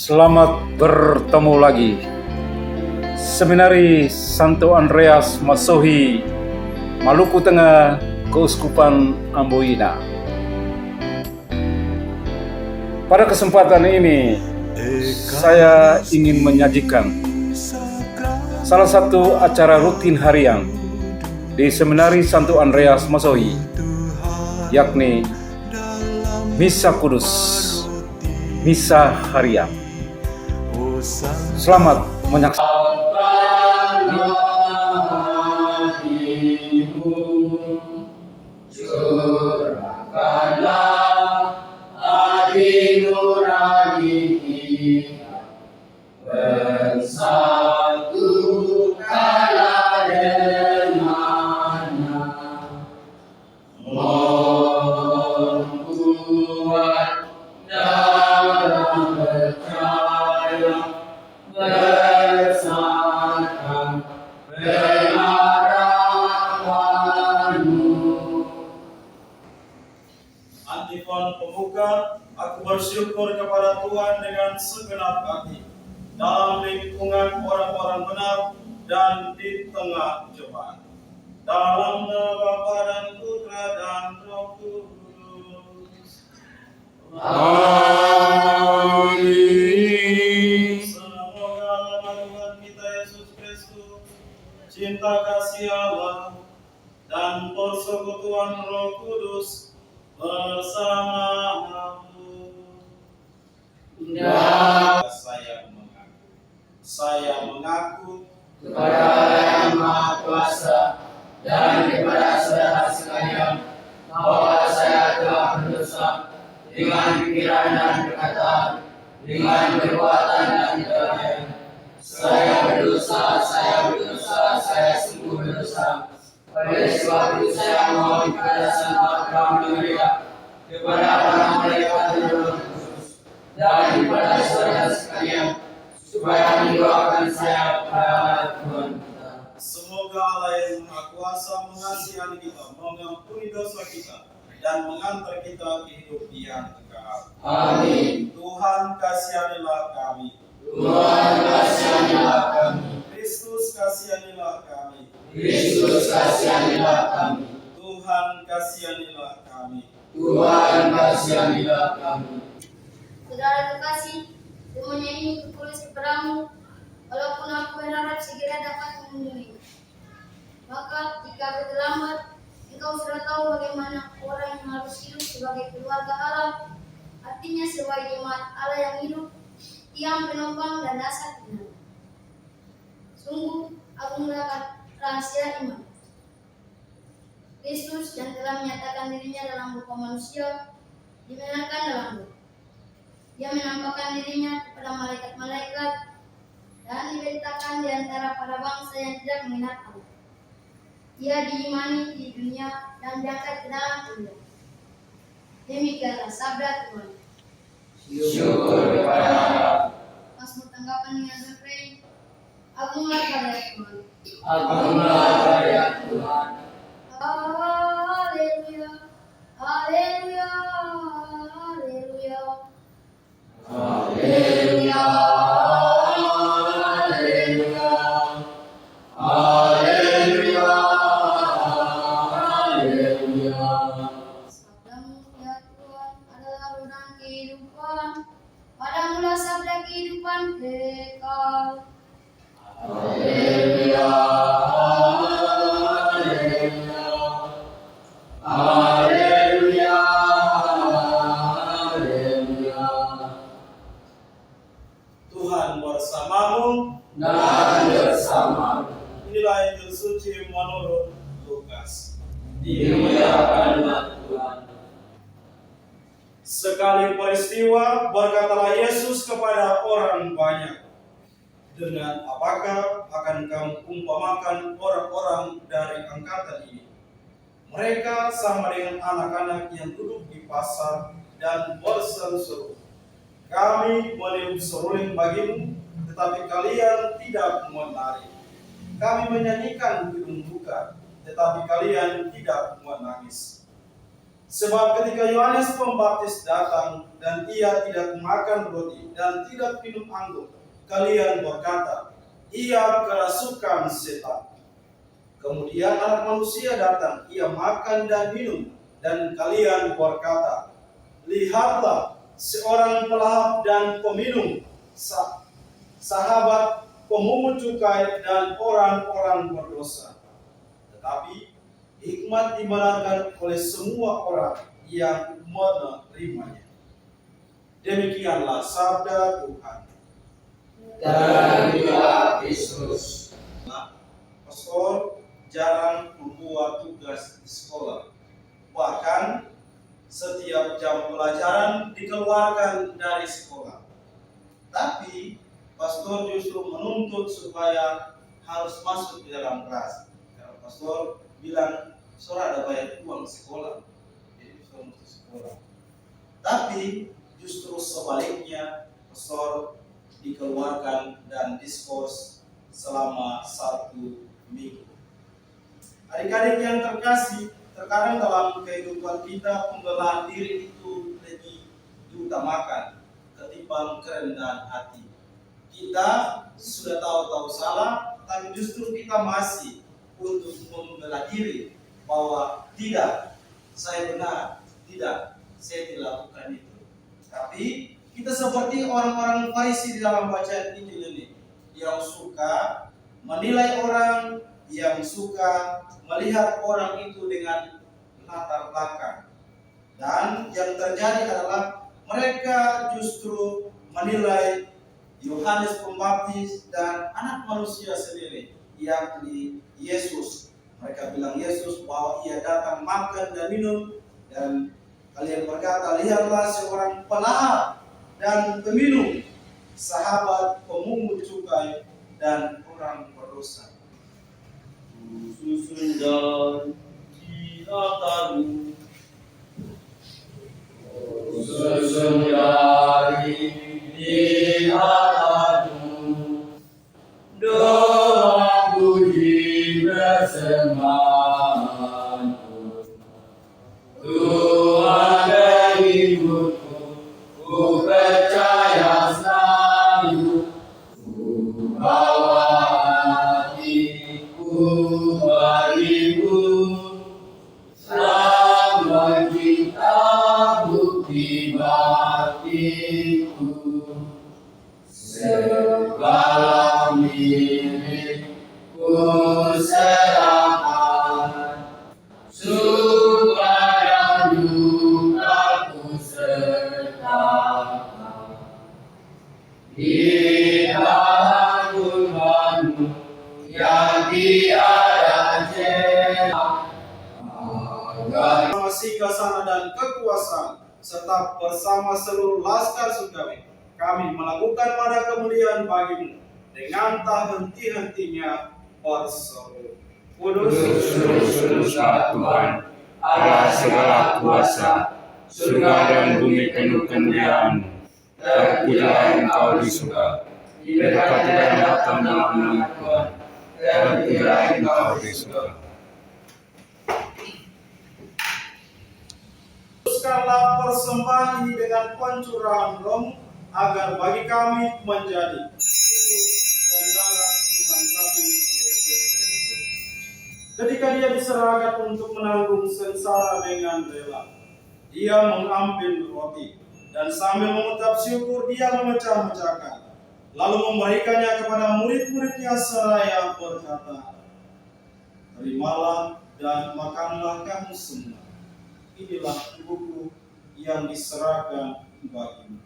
Selamat bertemu lagi. Seminari Santo Andreas Masohi, Maluku Tengah, Keuskupan Amboina. Pada kesempatan ini, saya ingin menyajikan salah satu acara rutin harian di Seminari Santo Andreas Masohi, yakni Misa Kudus, Misa Harian. Selamat menyaksikan. Antifon pembuka, aku bersyukur kepada Tuhan dengan segenap hati dalam lingkungan orang-orang benar dan di tengah cobaan. Dalam nama Bapa dan Putra dan Roh Kudus. Amin. Semoga Tuhan kita Yesus Kristus, cinta kasih Allah, dan persekutuan Roh Kudus bersamamu. Saya mengaku kepada Allah yang Maha Kuasa dan kepada saudara sekalian bahwa saya telah berdosa dengan pikiran dan perkataan, dengan perbuatan dan tindakan. Saya berdosa, saya sungguh berdosa. Oleh sebab itu saya mohon kepada Sang Bapa Maria, kepada para malaikat dan Roh Kudus, dan kepada saudara sekalian, supaya mendoakan saya kepada Allah Tuhan kita. semoga Allah yang Maha Kuasa mengasihani kita, mengampuni dosa kita, dan mengantar kita ke hidup yang kekal. Amin. Tuhan kasihanilah kami. Tuhan kasihanilah kami. Kristus kasihanilah kami. Kristus kasihanilah kami. Tuhan kasihanilah kami. Tuhan kasihanilah kami. Saudara terkasih, semuanya ini kutulis kepadamu, walaupun aku berharap segera dapat mengunjungi. Maka jika terlambat, engkau sudah tahu bagaimana orang yang harus hidup sebagai keluarga Allah, artinya sebagai jemaat Allah yang hidup, tiang penopang dan dasar benar. Sungguh, aku melakukan rahasia iman. Kristus yang telah menyatakan dirinya dalam rupa manusia, dibenarkan dalam Roh. Dia menampakkan dirinya kepada malaikat-malaikat dan diberitakan di antara para bangsa yang tidak mengenal Allah. Ia diimani di dunia dan diangkat ke dalam dunia. Demikianlah sabda Tuhan. Syukur kepada Allah. Mazmur tanggapan dengan refrain, Agunglah karya Tuhan. Agunglah karya Tuhan. Haleluya, haleluya, haleluya. Haleluya. Haleluya. Haleluya. Haleluya. Sabdamu ya Tuhan adalah roh dan kehidupan. Padamulah sabda kehidupan kekal. Haleluya. Haleluya. Haleluya. Haleluya. Tuhan bersamamu. Dan bersama Inilah Injil suci menurut Lukas. dimuliakanlah Tuhan. Sekali peristiwa, berkatalah Yesus kepada orang banyak, dengan apakah akan kamu umpamakan orang-orang dari angkatan ini? Mereka sama dengan anak-anak yang duduk di pasar dan berseru-seru, kami meniup seruling bagimu, tetapi kalian tidak menari. Kami menyanyikan hidung buka, tetapi kalian tidak menangis. Sebab ketika Yohanes Pembaptis datang dan ia tidak makan roti dan tidak minum anggur, kalian berkata, ia kerasukan setan. Kemudian Anak Manusia datang, ia makan dan minum, dan kalian berkata, lihatlah seorang pelahap dan peminum, sahabat pemungut cukai dan orang-orang berdosa. Tetapi hikmat dibenarkan oleh semua orang yang menerimanya. Demikianlah sabda Tuhan. Terima Kristus. Pastor jarang membuat tugas di sekolah. Bahkan setiap jam pelajaran dikeluarkan dari sekolah. Tapi pastor justru menuntut supaya harus masuk di dalam kelas. Karena pastor bilang, "Saudara ada bayar uang sekolah, jadi pastor mesti sekolah." Tapi justru sebaliknya, pastor dikeluarkan dan diskors selama 1 minggu. Adik-adik yang terkasih, terkadang dalam kehidupan kita pembelaan diri itu lebih diutamakan ketimbang kerendahan hati. Kita sudah tahu salah, tapi justru kita masih untuk membela diri bahwa tidak, saya benar, tidak, saya tidak lakukan itu. Tapi kita seperti orang-orang Farisi di dalam bacaan Injil ini, yang suka menilai orang, yang suka melihat orang itu dengan latar belakang. Dan yang terjadi adalah mereka justru menilai Yohanes Pembaptis dan Anak Manusia sendiri, yakni Yesus. Mereka bilang Yesus bahwa ia datang makan dan minum, dan kalian berkata, lihatlah seorang pelahap dan peminum, sahabat pemungut cukai dan orang berdosa. Susun dan diatamu, Susun dari di hatimu, doa puji bersemangat. Tuhan pengikutku, ku percaya selalu, ku bawa hatiku bagimu, selama kita bukti baktiku, segala milikku serahkan, supaya dukaku sertakan di dalam firman-Mu yang tiada celah. kasih kesana dan kekuasaan, serta bersama seluruh laskar surgawi, kami melakukan pada kemuliaan bagimu dengan tak henti-hentinya berseru. Kudus, Kudus-Kuduslah Tuhan, Allah segala kuasa, surga dan bumi penuh kemuliaan-Mu. Terpujilah Engkau di surga, diberkatilah yang datang dalam nama Tuhan, terpujilah Engkau di surga. teruskanlah persembahan ini dengan pencurahan roh, agar bagi kami menjadi tubuh dan darah Tuhan kami Yesus Kristus. Ketika dia diserahkan untuk menanggung sengsara dengan rela, dia mengambil roti dan sambil mengucap syukur dia memecah-mecahkan, lalu memberikannya kepada murid-muridnya seraya berkata, terimalah dan makanlah kamu semua. Inilah tubuhku yang diserahkan bagimu.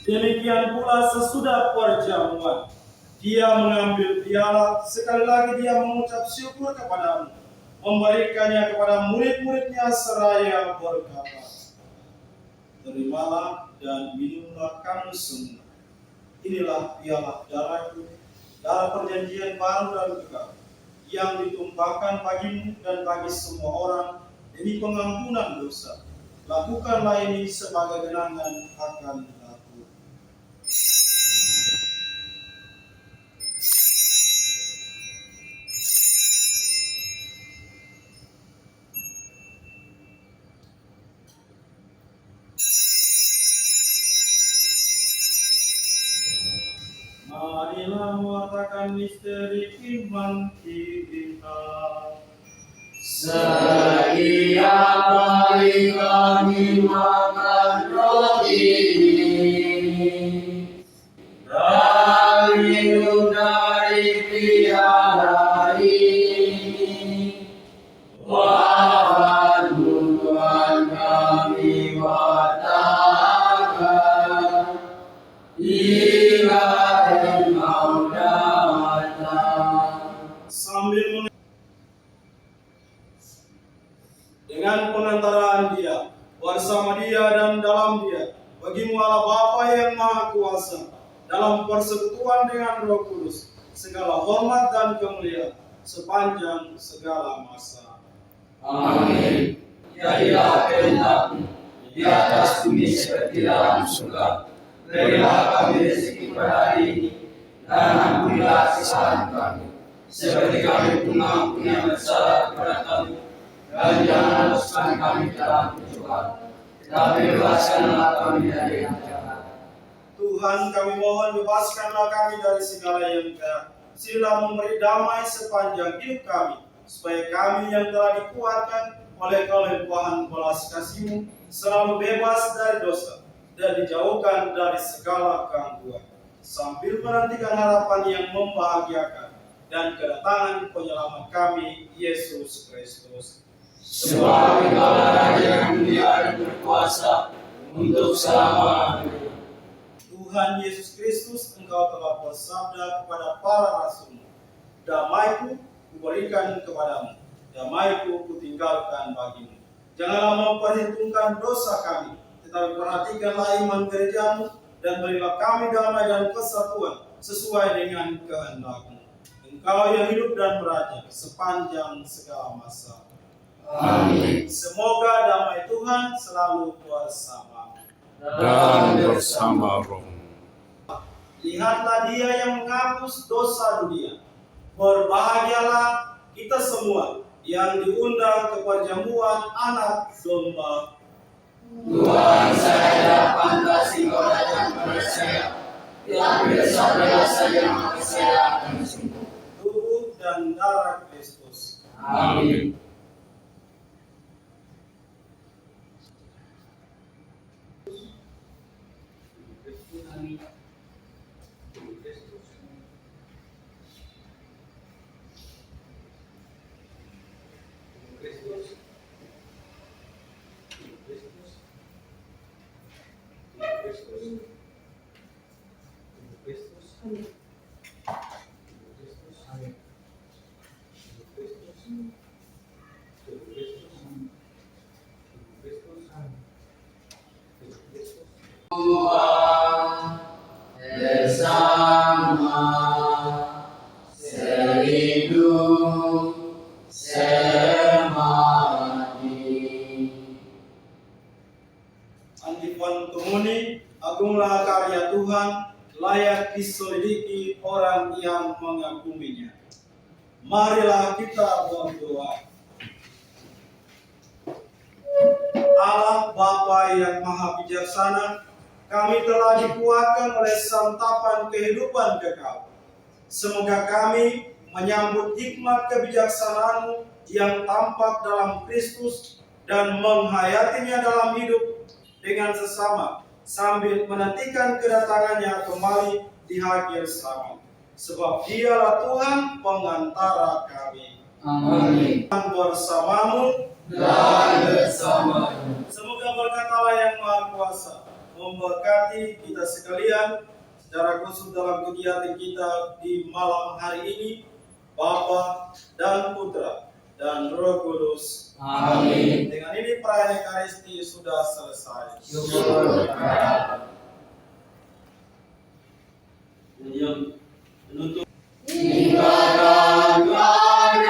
Demikian pula sesudah perjamuan, dia mengambil piala, sekali lagi dia mengucap syukur kepadamu, memberikannya kepada murid-muridnya seraya berkata, terimalah dan minumlah kamu semua. Inilah piala darahku, darah perjanjian baru dan kekal, yang ditumpahkan bagimu dan bagi semua orang demi pengampunan dosa. Lakukanlah ini sebagai kenangan akan aku. Marilah mewartakan misteri iman kita. Setiap kali kami makan roti ini dan minum dari piala ini, wafat-Mu Tuhan kami wartakan hingga Engkau datang. Sambil dengan pengantaraan Dia, bersama Dia dan dalam Dia, bagimu Allah Bapa yang Maha Kuasa, dalam persekutuan dengan Roh Kudus, segala hormat dan kemuliaan sepanjang segala masa. Amin. Jadilah kehendak-Mu di atas bumi seperti dalam surga. Berilah kami rezeki pada hari ini, dan ampunilah kesalahan kami, seperti kami pun mengampuni yang bersalah kepada kami. Dan jangan masukkan kami dalam pencobaan, tetapi bebaskanlah kami dari yang jahat. Tuhan, kami mohon bebaskanlah kami dari segala yang jahat. Sila memberi damai sepanjang hidup kami, supaya kami yang telah dikuatkan oleh kelimpahan belas kasih-Mu selalu bebas dari dosa dan dijauhkan dari segala gangguan, sambil menantikan harapan yang membahagiakan dan kedatangan penyelamat kami, Yesus Kristus. Sebab Engkaulah Raja yang mulia dan berkuasa untuk selama-lamanya. Tuhan Yesus Kristus, Engkau telah bersabda kepada para rasul-Mu, damai-Ku kuberikan kepadamu, damai-Ku kutinggalkan bagimu. Janganlah memperhitungkan dosa kami, tetapi perhatikanlah iman gereja-Mu, dan berilah kami damai dan kesatuan sesuai dengan kehendak-Mu. Engkau yang hidup dan beraja sepanjang segala masa. Amin. Semoga damai Tuhan selalu bersama dan bersama roh. Lihatlah Dia yang menghapus dosa dunia. Berbahagialah kita semua yang diundang ke perjamuan Anak Domba. Tuhan, saya tidak pantas Engkau datang kepada saya, tetapi bersabdalah saja maka saya akan sembuh. Tubuh dan darah Kristus. Amin. Tuhan bersama serindu semati. Antifon Tumuni, agunglah karya Tuhan, layak diselidiki orang yang mengaguminya. Marilah kita berdoa. Allah Bapa yang Maha Bijaksana, kami telah dikuatkan oleh santapan kehidupan kekal. Semoga kami menyambut hikmat kebijaksanaan-Mu yang tampak dalam Kristus dan menghayatinya dalam hidup dengan sesama, sambil menantikan kedatangannya kembali di akhir zaman. Sebab Dialah Tuhan pengantara kami. Amin. Tuhan bersamamu Dan bersama-Mu. Semoga berkat Allah yang Maha Kuasa memberkati kita sekalian secara khusus dalam kegiatan kita di malam hari ini, Bapa dan Putra dan Roh Kudus. Amin. Dengan ini perayaan Ekaristi sudah selesai. Syukur kepada Penutup. Tinggalkan kami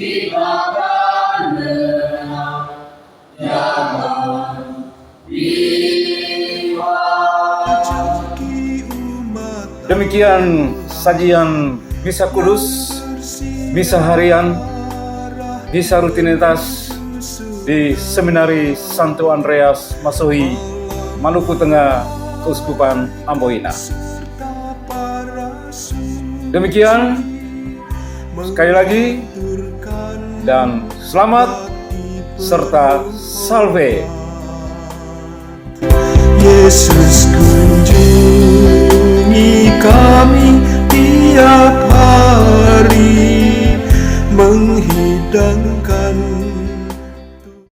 Tibakan menang jangan biwa. Demikian sajian misa kudus, misa harian, misa rutinitas di Seminari Santo Andreas Masohi, Maluku Tengah, Keuskupan Amboina. Demikian, sekali lagi, dan selamat serta salve. Yesusku